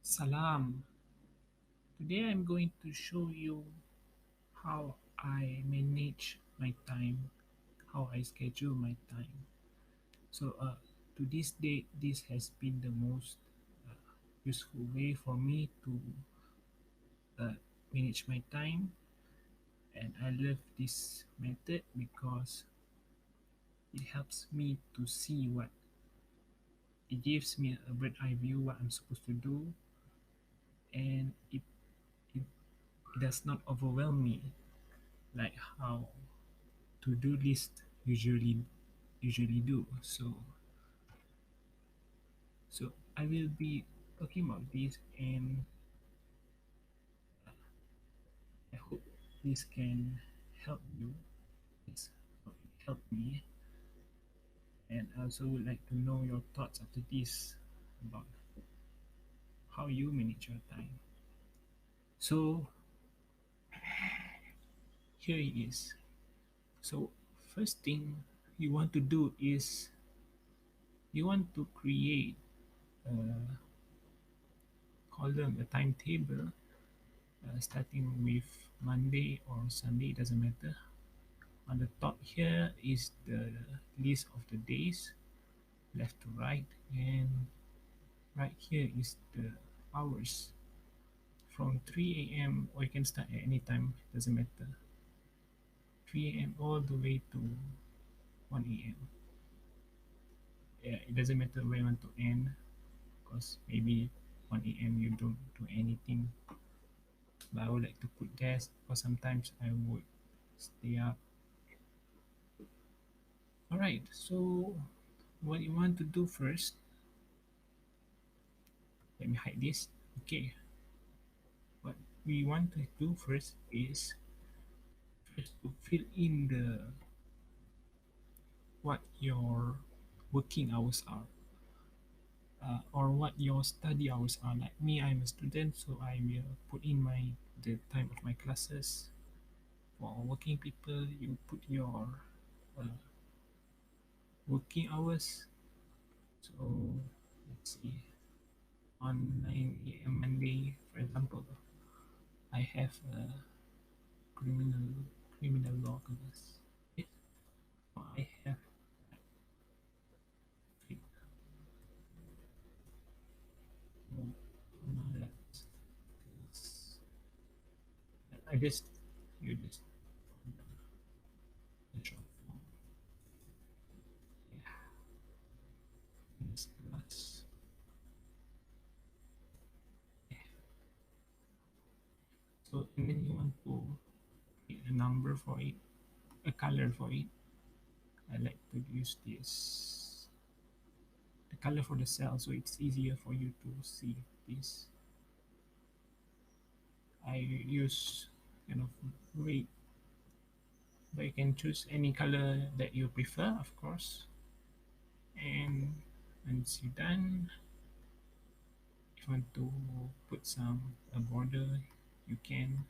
Salam. Today I'm going to show you how I manage my time, how I schedule my time. So, to this date, this has been the most uh, useful way for me to uh, manage my time, and I love this method because it helps me to see what it gives me a bird eye view what I'm supposed to do, and it, it does not overwhelm me like how to-do list usually do. So I will be talking about this, and I hope this can help you. It's help me, and I also would like to know your thoughts after this about how you manage your time. So here it is. So first thing you want to do is you want to create a column, a timetable, starting with Monday or Sunday, it doesn't matter. On the top here is the list of the days, left to right, and right here is the hours from 3 a.m. or you can start at any time, doesn't matter. 3 a.m. all the way to 1 a.m. Yeah, it doesn't matter where you want to end because maybe 1 a.m. you don't do anything, but I would like to put that because sometimes I would stay up. All right, so what you want to do first, let me hide this. Okay, what we want to do first is first to fill in the what your working hours are, or what your study hours are. Like me, I'm a student, so I will put in the time of my classes. For working people, you put your uh, working hours. So let's see, on 9 a.m. Monday, for example, I have a criminal criminal law class. Okay? So I have I just you just short form. Yeah, this class. Yeah. So and then you want to create a number for it, a color for it. I like to use this the color for the cell so it's easier for you to see this. I use kind of red, but you can choose any color that you prefer, of course. And once you're done, if you want to put some a border, you can.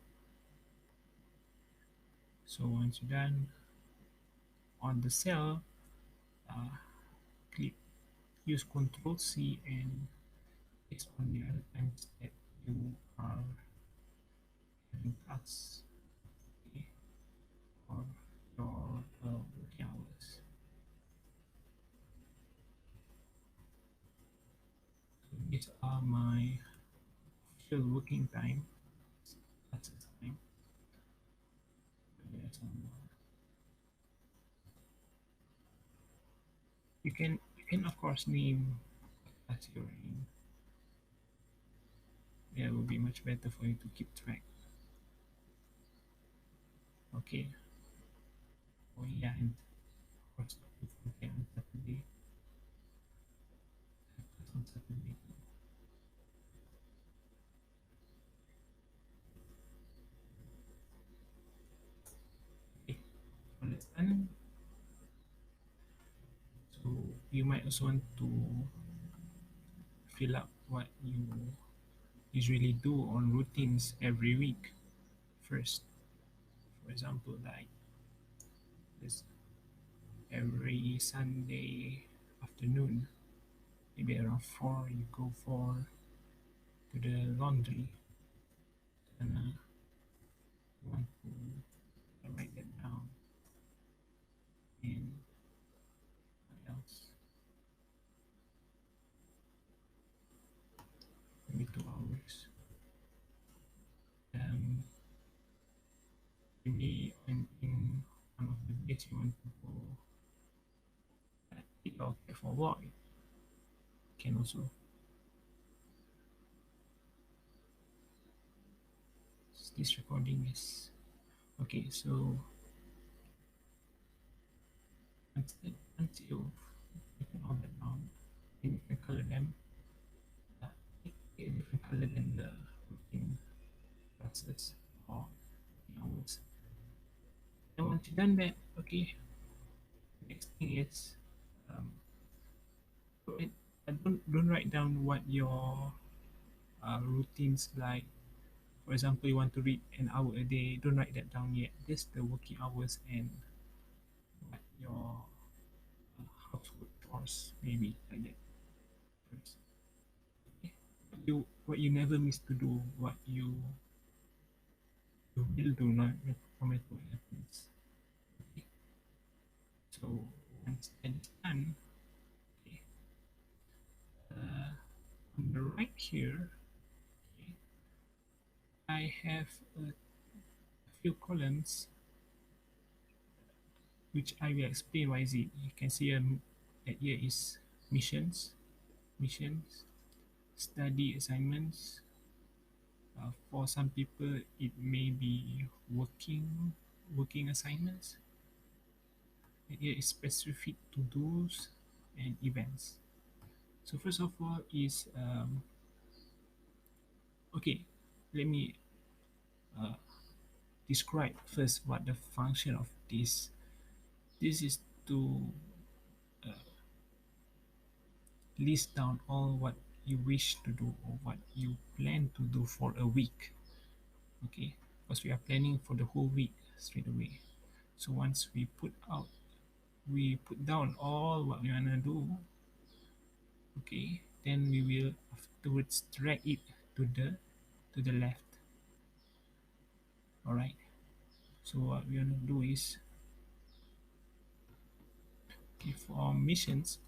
So once you're done on the cell, uh, click use Control C and it's on the other times that you are having tasks, okay, or your working hours. So these are my official working time. That's the time. You can of course name as your aim. Yeah, it will be much better for you to keep track. Okay. Oh yeah, and of course don't forget on Saturday. On Saturday. Okay. So let's done. So you might also want to fill up what you usually do on routines every week first. For example, like this every Sunday afternoon, maybe around 4, you go for to the laundry, and want to write that down. And what else? Maybe 2 hours. Um, maybe in one of the days you want to go take your cat for a walk, can also. This recording is okay. So once you've written all that down, you can color them. Uh, a different color than the routine process or hours. And once you've done that, okay, next thing is um, don't write down what your routines like. For example, you want to read an hour a day. Don't write that down yet. Just the working hours and what your household chores maybe like that. First. Okay. What you never miss to do. What you will do not no matter what happens. Okay. So once that is done, okay, on the right here, okay, I have a few columns which I will explain why is it. You can see that here is missions, study assignments. For some people, it may be working assignments. And here is specific to dos and events. So first of all is okay. Let me uh, describe first what the function of this. This is to list down all what you wish to do or what you plan to do for a week. Okay, because we are planning for the whole week straight away. So once we put down all what we wanna do, okay, then we will afterwards drag it to the left. All right. So what we wanna do is, okay, for missions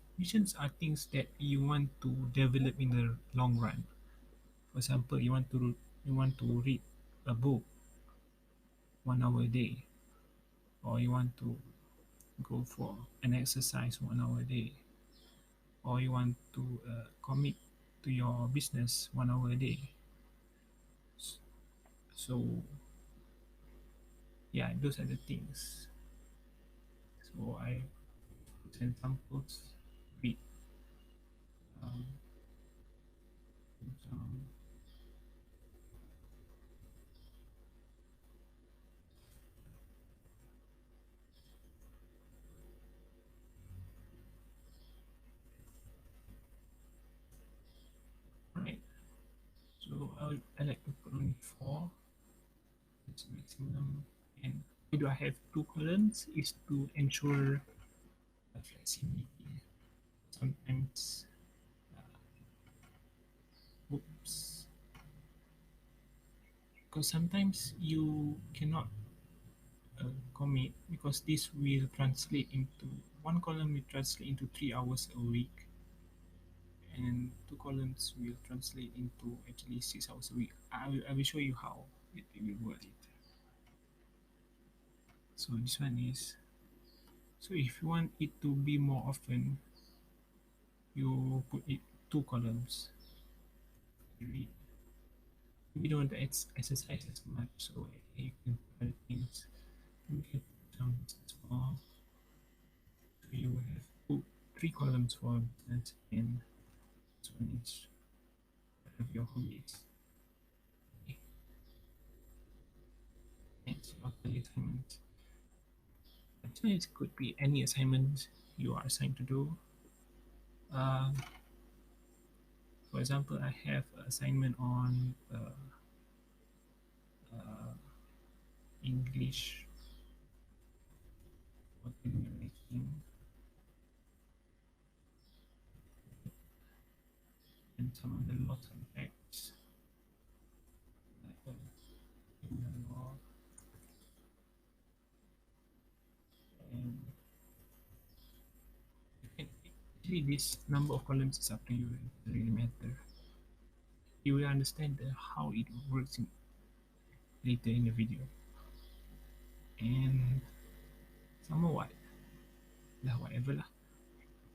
are things that you want to develop in the long run. For example, you want to read a book 1 hour a day, or you want to go for an exercise 1 hour a day, or you want to commit to your business 1 hour a day. So yeah, those are the things. So I put examples, read, um, some, right. So I like to put only four. It's maximum. And why do I have two columns? Is to ensure flexibility. Sometimes, oops, because sometimes you cannot commit because this will translate into one column will translate into 3 hours a week, and two columns will translate into actually 6 hours a week. I will show you how it will work later. So this one is, so if you want it to be more often, you put it two columns. We don't exercise as much, so you can put other things. You can put some small, so you will have three columns for business, and this one is of your hobbies. Okay. Next, your daily assignment. It could be any assignment you are assigned to do. Um, for example, I have an assignment on uh, English for making and some other law subjects. this number of columns is up to you. It doesn't really matter. You will understand how it works later in the video. And some more what? Lah whatever lah.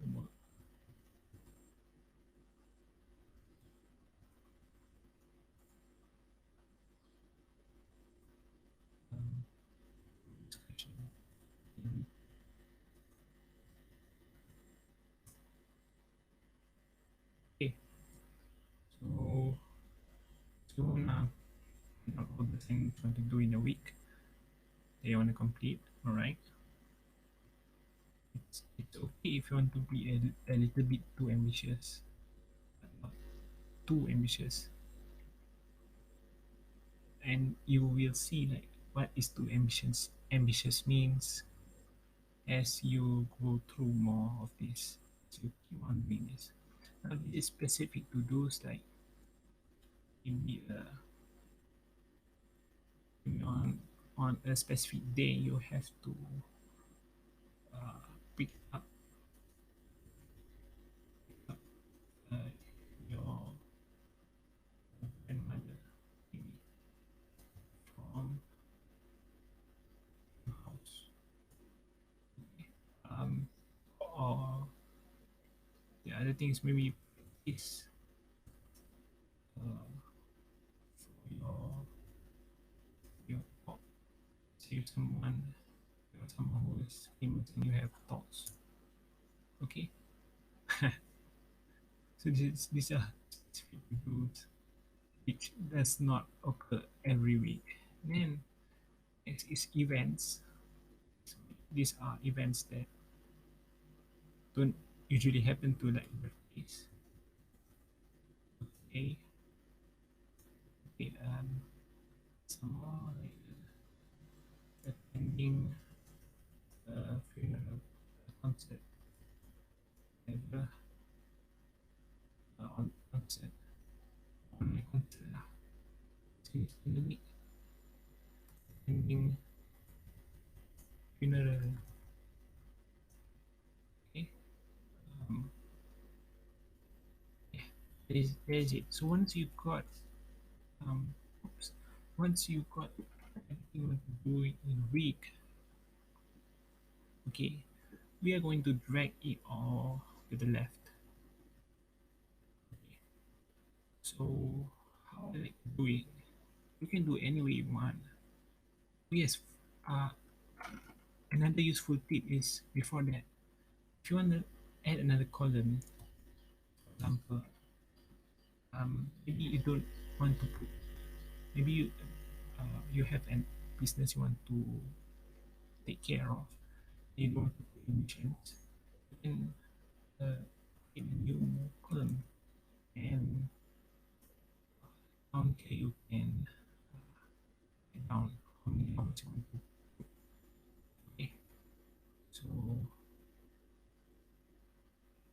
Um, discussion. Okay, so now all the things you want to do in a week that you want to complete. All right. It's okay if you want to be a little bit too ambitious, but not too ambitious. And you will see like what is too ambitious. Ambitious means as you go through more of this, as you keep on doing this. Now this is specific to those like maybe on a specific day you have to pick up uh, your grandmother maybe from your house. Or the other thing is maybe is for your talk. Say you're someone who is famous and you have thoughts. Okay, so these are specific rules which does not occur every week. Then next is events. These are events that don't usually happen to like birthdays. Okay, okay, some more like attending a funeral, a concert, ever on concert, on my concert lah. Since in the week, attending funeral. Okay, um, yeah, that is it. So once you got um, oops, once you got everything you want to do in a week, okay, we are going to drag it all to the left. Okay. So how I like to do it, you can do any way you want. Yes, uh, another useful tip is before that, if you want to add another column, for example, maybe you don't want to put, maybe you have a business you want to take care of, you don't want to put emissions, you can in a new column and down here you can write down how many hours you want to. Okay, so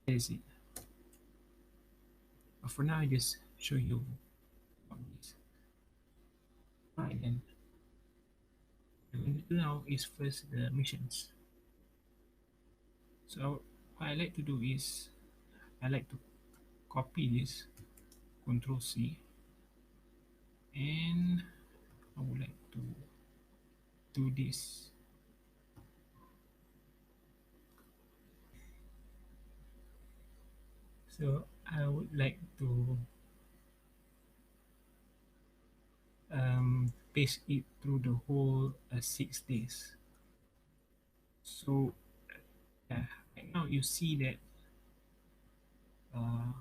that is it. But for now, I just show you what this. Right then, what we do now is first the missions. So what I like to do is I like to copy this, Control C, and I would like to do this. So I would like to pace it through the whole 6 days. So yeah, right now you see that uh,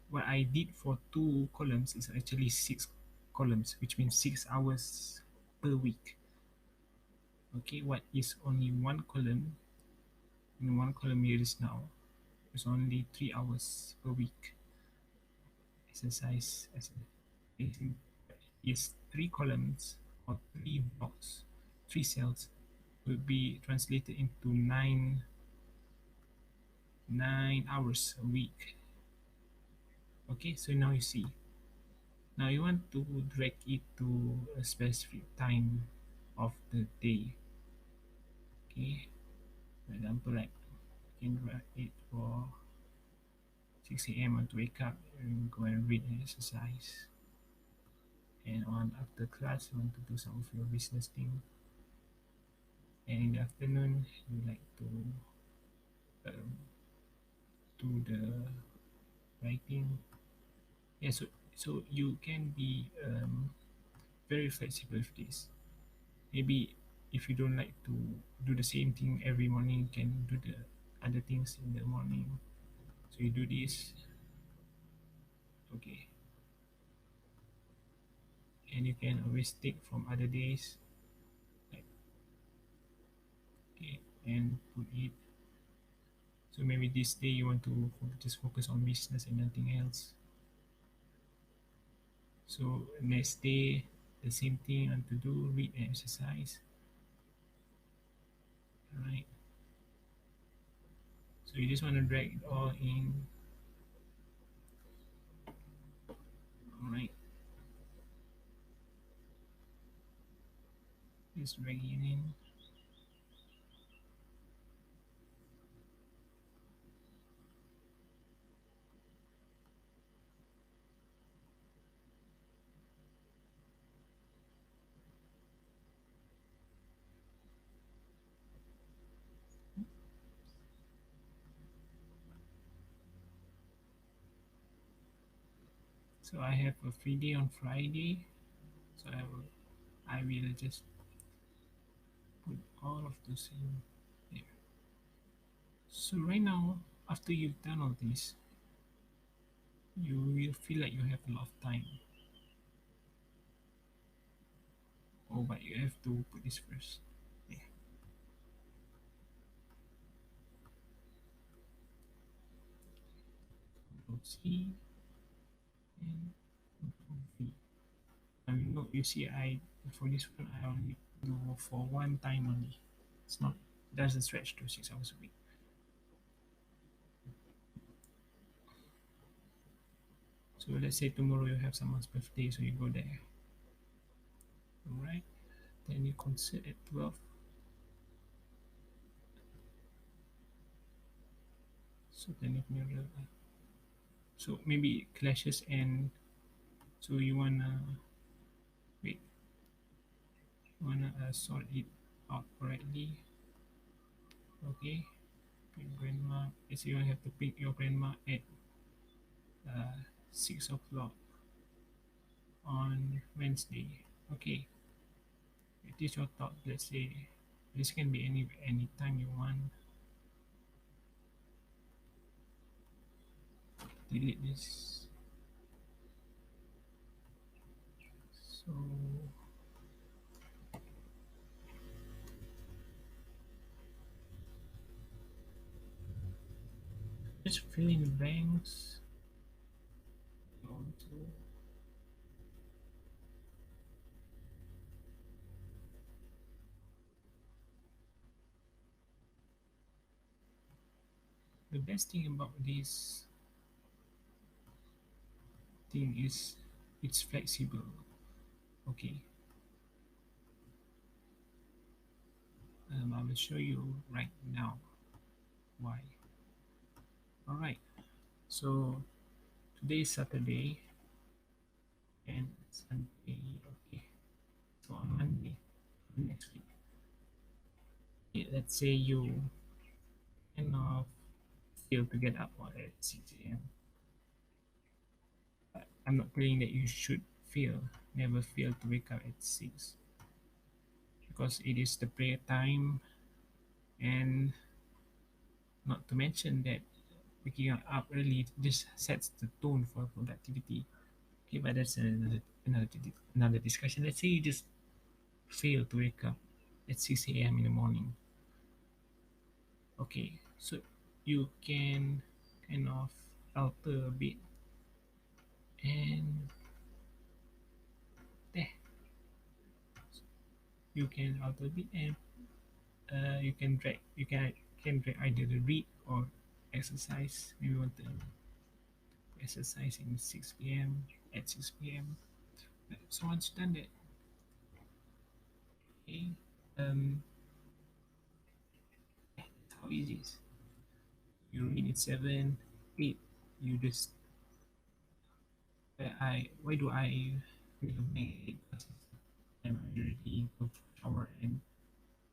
what I did for 2 columns is actually 6 columns, which means 6 hours per week. Okay, what is only one column in one column here is now is only 3 hours per week. Exercise as is 3 columns or 3 blocks, 3 cells will be translated into nine hours a week. Okay, so now you see. Now you want to drag it to a specific time of the day. Okay, for example, like you can write it for 6 a.m. want to wake up and go and read and exercise. And on after class, you want to do some of your business thing. And in the afternoon, you like to um, do the writing. Yeah, so you can be very flexible with this. Maybe if you don't like to do the same thing every morning, you can do the other things in the morning. So you do this, okay, and you can always take from other days, like, okay, and put it. So maybe this day you want to just focus on business and nothing else. So next day, the same thing and to do, read and exercise. Alright. So you just want to drag it all in. Alright. Just drag it in. So I have a free day on Friday. So I will just put all of those in there. So right now, after you've done all this, you will feel like you have a lot of time. Oh, but you have to put this first. Yeah. Control C and Control V. No, you see, I for this one I only do for one time only. It's not doesn't stretch to 6 hours a week. So let's say tomorrow you have someone's birthday, so you go there. Alright. Then you concert at 12. So then it mirror. So maybe it clashes and so you wanna wait. You wanna sort it out correctly. Okay. Your grandma. So you have to pick your grandma at 6 o'clock on Wednesday. Okay. It is your thought. Let's say this can be any time you want. Delete this. So just fill in the blanks. Also, the best thing about this thing is it's flexible. Okay, I will show you right now why. All right, so today is Saturday and Sunday. Okay, so on Monday next week, let's say you kind of feel to get up at 6 a.m. I'm not saying that you should feel, never feel to wake up at 6 because it is the prayer time, and not to mention that waking up early just sets the tone for productivity. Okay, but that's another discussion. Let's say you just fail to wake up at 6 a.m. in the morning. Okay, so you can kind of alter a bit and there you can alter a bit and you can drag either the read or exercise. Maybe you want to exercise in 6 p.m. at 6 p.m. So once done that, okay, um, how easy is you read at 7, 8, you just why do I recommend it? Because I'm already into shower and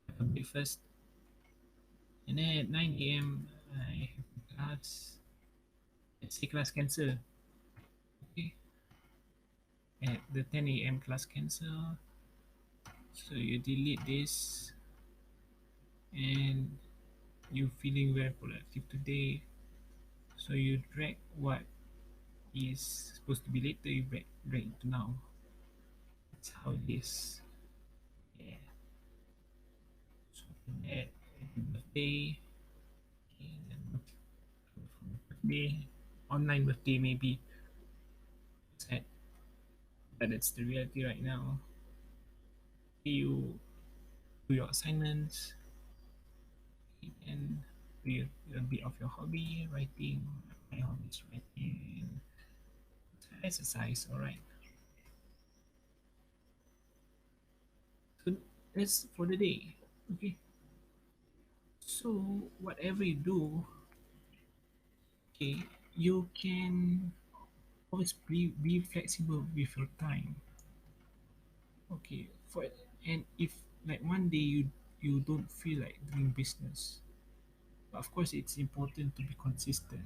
have a breakfast, and then at 9 a.m. I have a class. Let's say class cancel. Okay, at the 10 a.m. class cancel, so you delete this, and you feeling very productive today. So you drag what is supposed to be later, you drag it to now. That's how it is. Yeah. So at birthday, and then birthday, online birthday maybe. Sad, but that's the reality right now. You do your assignments and do a bit of your hobby, writing. My hobby is writing and exercise. All right. So that's for the day. Okay. So whatever you do, okay, you can always be flexible with your time. Okay. And if like one day you don't feel like doing business, of course it's important to be consistent.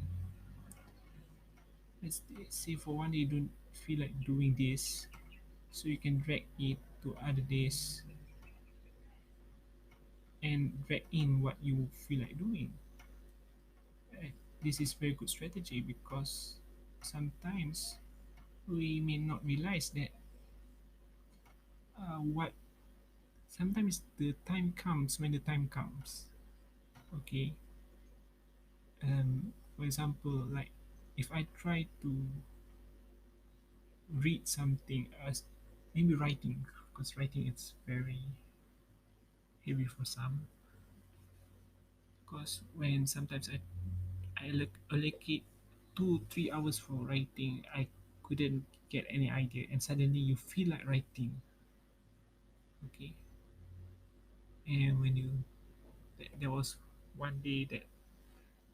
Let's say for one day you don't feel like doing this, so you can drag it to other days and drag in what you feel like doing. Right? This is very good strategy because sometimes we may not realize that what sometimes the time comes when the time comes. Okay. For example, like if I try to read something as maybe writing, because writing is very heavy for some. Because when sometimes allocate 2 3 hours for writing, I couldn't get any idea, and suddenly you feel like writing. Okay. And when you there was one day that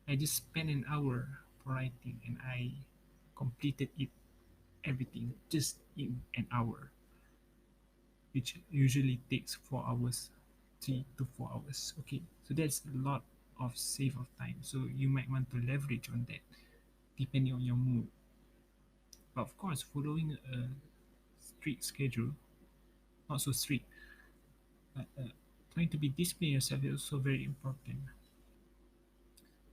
I just spent an hour for writing, and I completed it everything just in an hour, which usually takes 4 hours, 3 to 4 hours. Okay, so that's a lot of save of time. So you might want to leverage on that depending on your mood. But of course, following a strict schedule, not so strict, but trying to be disciplined yourself is also very important.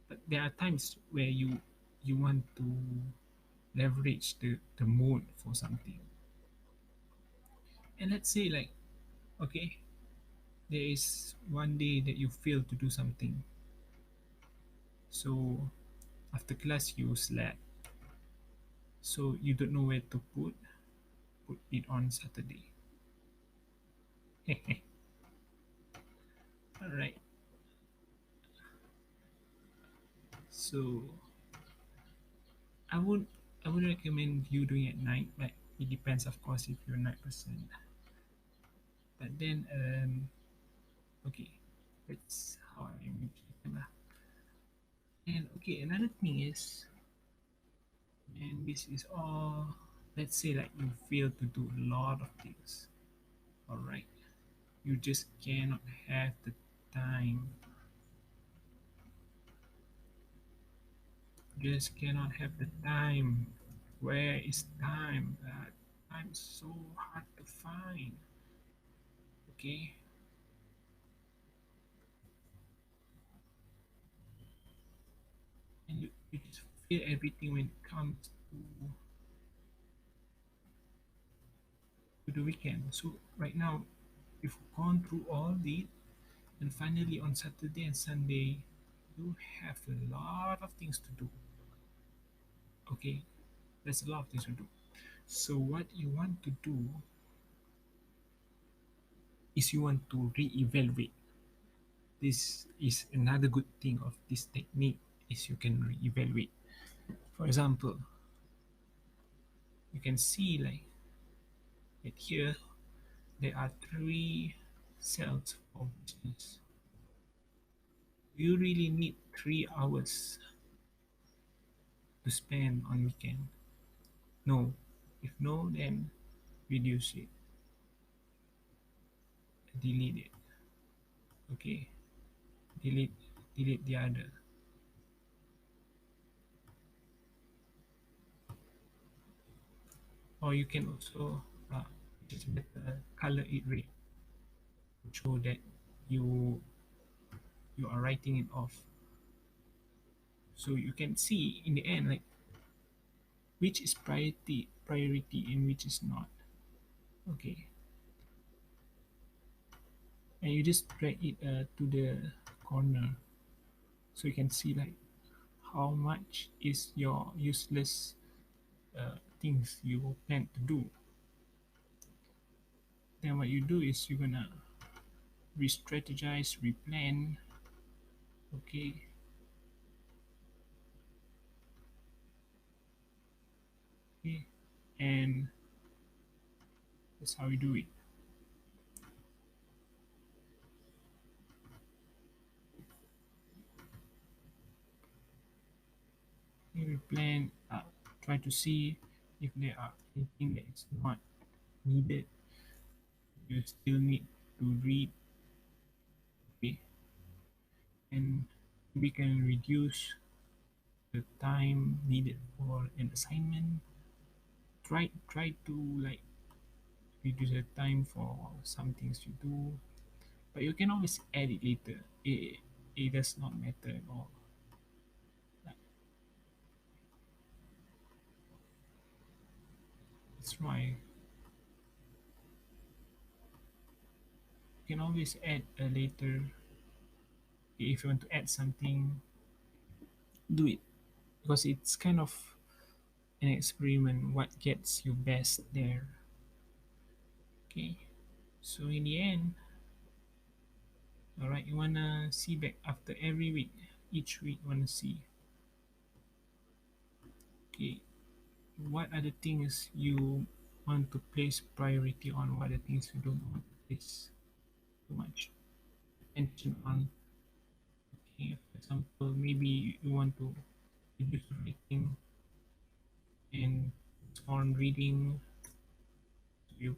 But there are times where you want to leverage the mood for something. And let's say like, okay, there is one day that you fail to do something. So after class you slept. So you don't know where to put it on Saturday. Alright. So I would I would recommend you doing it at night, but it depends of course if you're a night person. But then okay, that's how I make it. And okay, another thing is, and this is all, let's say like you fail to do a lot of things. Alright. You just cannot have the time. Just cannot have the time. Where is time? Time is so hard to find. Okay. And you just feel everything when it comes to the weekend. So right now you've gone through all this, and finally on Saturday and Sunday you have a lot of things to do. Okay, there's a lot of things to do. So what you want to do is you want to re-evaluate. This is another good thing of this technique is you can re-evaluate. For example, you can see like that here there are 3 cells for business. You really need 3 hours to spend on weekend? No. If no, then reduce it, delete it. Okay, delete delete the other. Or you can also it's better color it red to show that you you are writing it off. So you can see in the end like which is priority and which is not. Okay, and you just drag it to the corner so you can see like how much is your useless things you plan to do. Then what you do is you're gonna re-strategize, replan. Okay, okay, and that's how we do it. We plan, try to see if there are anything that is not needed. You still need to read, okay, and we can reduce the time needed for an assignment. Try to like reduce the time for some things you do, but you can always add it later. It does not matter at all. Like, that's why you can always add a later. If you want to add something, do it because it's kind of an experiment. What gets you best there? Okay. So in the end, all right, you wanna see back after every week. Each week, you wanna see. Okay, what are the things you want to place priority on? What are the things you don't want to place too much attention on? Okay, for example, maybe you want to reduce writing and on reading. So you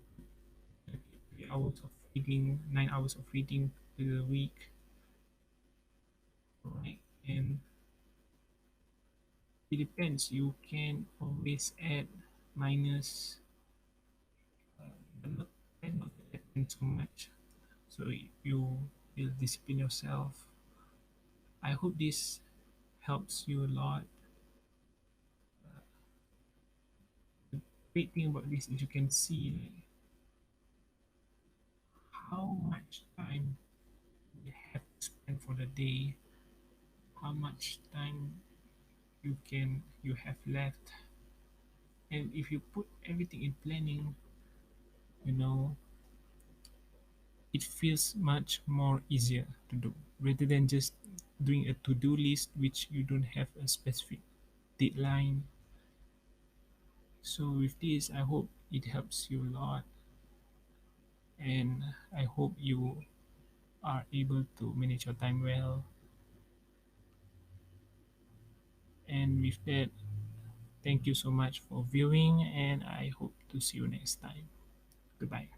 put 3 hours of reading, 9 hours of reading per week, right? And it depends. You can always add minus, but not depend so much. So you will discipline yourself. I hope this helps you a lot. The great thing about this is you can see like, how much time you have to spend for the day, how much time you have left, and if you put everything in planning, you know it feels much more easier to do rather than just doing a to-do list which you don't have a specific deadline. So with this, I hope it helps you a lot, and I hope you are able to manage your time well. And with that, thank you so much for viewing, and I hope to see you next time. Goodbye.